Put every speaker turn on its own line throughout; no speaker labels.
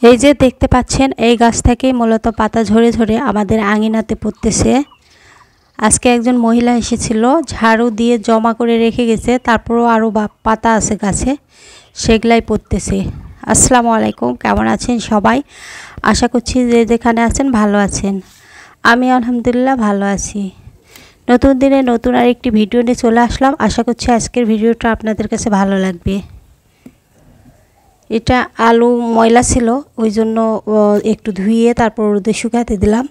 এই যে দেখতে পাচ্ছেন এই গাছ থেকে মূলত পাতা ঝরে ঝরে আমাদের আঙিনাতে পড়তেছে। আজকে একজন মহিলা এসেছিল, ঝাড়ু দিয়ে জমা করে রেখে গেছে, তারপরও আরও পাতা আছে গাছে, সেগুলাই পড়তেছে। আসসালামু আলাইকুম, কেমন আছেন সবাই? আশা করছি যে যেখানে আছেন ভালো আছেন। আমি আলহামদুলিল্লাহ ভালো আছি। নতুন দিনে নতুন আরেকটি ভিডিও নিয়ে চলে আসলাম। আশা করছি আজকের ভিডিওটা আপনাদের কাছে ভালো লাগবে। এটা আলু ময়লা ছিল, ওই জন্য একটু ধুইয়ে তারপর রোদে শুকাতে দিলাম।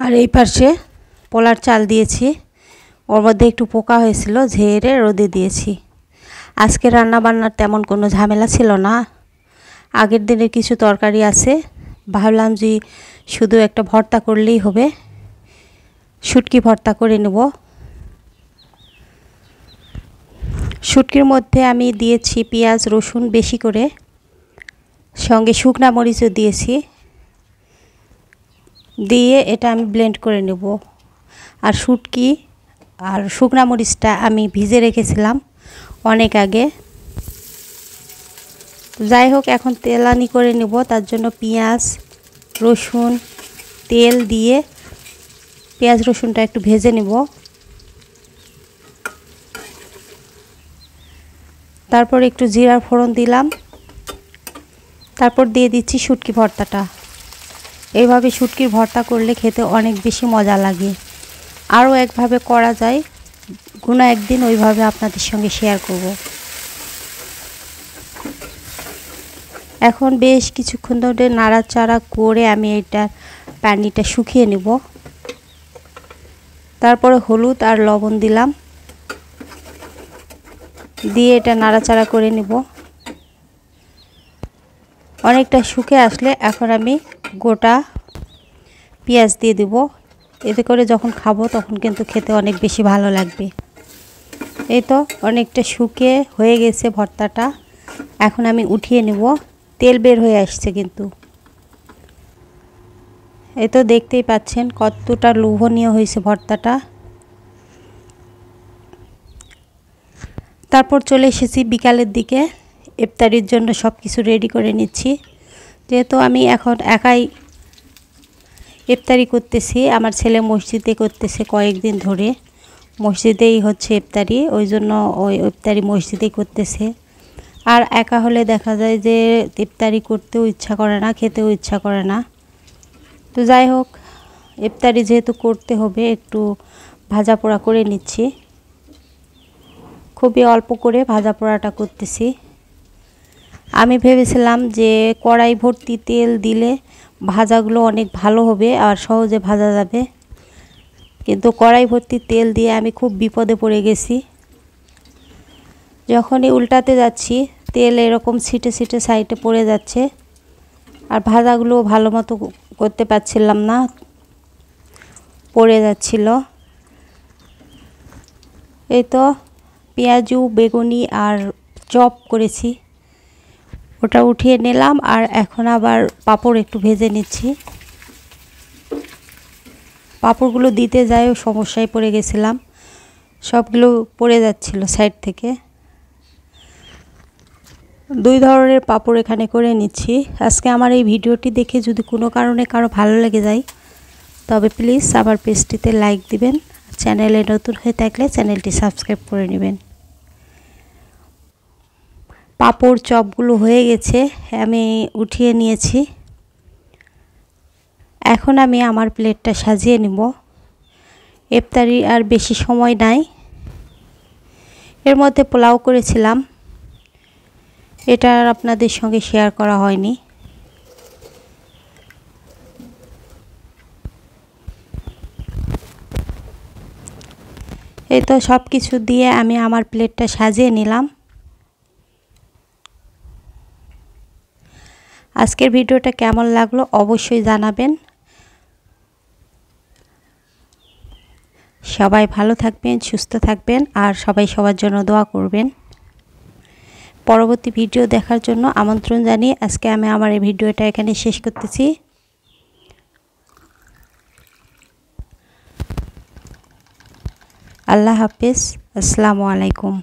আর এই পাশে পোলার চাল দিয়েছি, ওর মধ্যে একটু পোকা হয়েছিল, ঝেড়ে রোদে দিয়েছি। আজকে রান্না বান্নার তেমন কোনো ঝামেলা ছিল না। আগের দিনের কিছু তরকারি আছে, ভাবলাম যে শুধু একটা ভর্তা করলেই হবে। শুটকি ভর্তা করে নেব। শুটকির মধ্যে আমি দিয়েছি পেঁয়াজ রসুন বেশি করে, সঙ্গে শুকনা মরিচও দিয়েছি। দিয়ে এটা আমি ব্লেন্ড করে নেব। আর শুটকি আর শুকনা মরিচটা আমি ভিজে রেখেছিলাম অনেক আগে। যাই হোক, এখন তেলানি করে নেব। তার জন্য পেঁয়াজ রসুন তেল দিয়ে পেঁয়াজ রসুনটা একটু ভেজে নেব। তারপর একটু জিরার ফোড়ন দিলাম। তারপর দিয়ে দিচ্ছি শুটকি ভর্তাটা। এইভাবে শুটকির ভর্তা করলে খেতে অনেক বেশি মজা লাগে। আরও একভাবে করা যায়, কোনো একদিন ওইভাবে আপনাদের সঙ্গে শেয়ার করব। এখন বেশ কিছুক্ষণ ধরে নাড়াচাড়া করে আমি এটার পানিটা শুকিয়ে নেব। তারপরে হলুদ আর লবণ দিলাম, দিয়ে এটা নাড়াচাড়া করে নেব। অনেকটা শুকিয়ে আসলে এখন আমি গোটা পেঁয়াজ দিয়ে দেব। এতে করে যখন খাবো তখন কিন্তু খেতে অনেক বেশি ভালো লাগবে। এই তো অনেকটা শুকিয়ে হয়ে গেছে ভর্তাটা, এখন আমি উঠিয়ে নেব। তেল বের হয়ে আসছে কিন্তু। এই তো দেখতেই পাচ্ছেন কতটা লোভনীয় হয়েছে ভর্তাটা। তারপর চলে এসেছি বিকালের দিকে, ইফতারির জন্য সব কিছু রেডি করে নিচ্ছি। যেহেতু আমি এখন একাই ইফতারি করতেছি, আমার ছেলে মসজিদে করতেছে কয়েকদিন ধরে, মসজিদেই হচ্ছে ইফতারি, ওই জন্য ওই ইফতারি মসজিদেই করতেছে। আর একা হলে দেখা যায় যে ইফতারি করতেও ইচ্ছা করে না, খেতেও ইচ্ছা করে না। তো যাই হোক, ইফতারি যেহেতু করতে হবে, একটু ভাজা পোড়া করে নিচ্ছি। খুবই অল্প করে ভাজা পোড়াটা করতেছি। আমি ভেবেছিলাম যে কড়াই ভর্তি তেল দিলে ভাজাগুলো অনেক ভালো হবে আর সহজে ভাজা যাবে, কিন্তু কড়াই ভর্তি তেল দিয়ে আমি খুব বিপদে পড়ে গেছি। যখনই উল্টাতে যাচ্ছি তেল এরকম ছিটে ছিটে সাইডে পড়ে যাচ্ছে, আর ভাজাগুলো ভালো মতো করতে পারছিলাম না, পড়ে যাচ্ছিল। এই তো পেঁয়াজু বেগুনি আর চপ করেছি, ওটা উঠিয়ে নিলাম। আর এখন আবার পাঁপড় একটু ভেজে নিচ্ছি। পাঁপড়গুলো দিতে যায়ও সমস্যায় পড়ে গেছিলাম, সবগুলো পড়ে যাচ্ছিল সাইড থেকে। দুই ধরনের পাঁপড় এখানে করে নিচ্ছি। আজকে আমার এই ভিডিওটি দেখে যদি কোনো কারণে কারো ভালো লেগে যায়, তবে প্লিজ আমার পেজটিতে লাইক দিবেন। চ্যানেলে নতুন হয়ে থাকলে চ্যানেলটি সাবস্ক্রাইব করে নেবেন। পাঁপড় চপগুলো হয়ে গেছে, আমি উঠিয়ে নিয়েছি। এখন আমি আমার প্লেটটা সাজিয়ে নেব। ইফতারি আর বেশি সময় নাই। এর মধ্যে পোলাও করেছিলাম, এটা আর আপনাদের সঙ্গে শেয়ার করা হয়নি। এই তো সব কিছু দিয়ে আমি আমার প্লেটটা সাজিয়ে নিলাম। আজকের ভিডিওটা কেমন লাগলো অবশ্যই জানাবেন। সবাই ভালো থাকবেন, সুস্থ থাকবেন, আর সবাই সবার জন্য দোয়া করবেন। পরবর্তী ভিডিও দেখার জন্য আমন্ত্রণ জানিয়ে আজকে আমি আমার এই ভিডিওটা এখানে শেষ করতেছি। আল্লাহ হাফেজ, আসসালামু আলাইকুম।